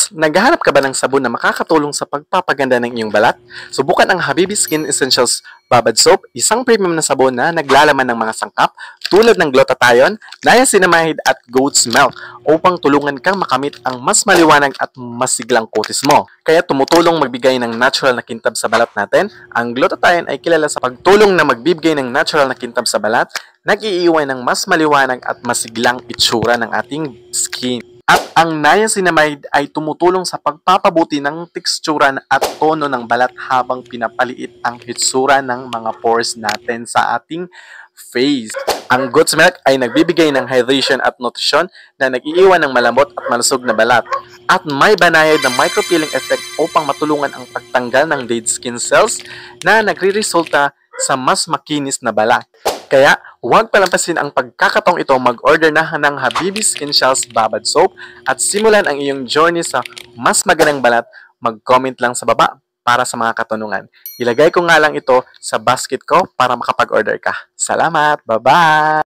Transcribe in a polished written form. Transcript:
Guys, naghahanap ka ba ng sabon na makakatulong sa pagpapaganda ng iyong balat? Subukan ang Habibi Skin Essentials Babad Soap, isang premium na sabon na naglalaman ng mga sangkap tulad ng glutathione, niacinamide at goat's milk upang tulungan kang makamit ang mas maliwanag at masiglang kutis mo. Kaya tumutulong magbigay ng natural na kintab sa balat natin. Ang glutathione ay kilala sa pagtulong na magbibigay ng natural na kintab sa balat, nag-iiwan ng mas maliwanag at masiglang itsura ng ating skin. At ang niacinamide ay tumutulong sa pagpapabuti ng tekstura at tono ng balat habang pinapaliit ang hitsura ng mga pores natin sa ating face. Ang goat's milk ay nagbibigay ng hydration at nutrisyon na nag-iiwan ng malambot at malusog na balat. At may banayad na micropeeling effect upang matulungan ang pagtanggal ng dead skin cells na nagre-resulta sa mas makinis na balat. Kaya, huwag palampasin ang pagkakataong ito, mag-order na ng Habibi Essentials Babad Soap at simulan ang iyong journey sa mas magandang balat. Mag-comment lang sa baba para sa mga katanungan. Ilagay ko nga lang ito sa basket ko para makapag-order ka. Salamat! Bye-bye!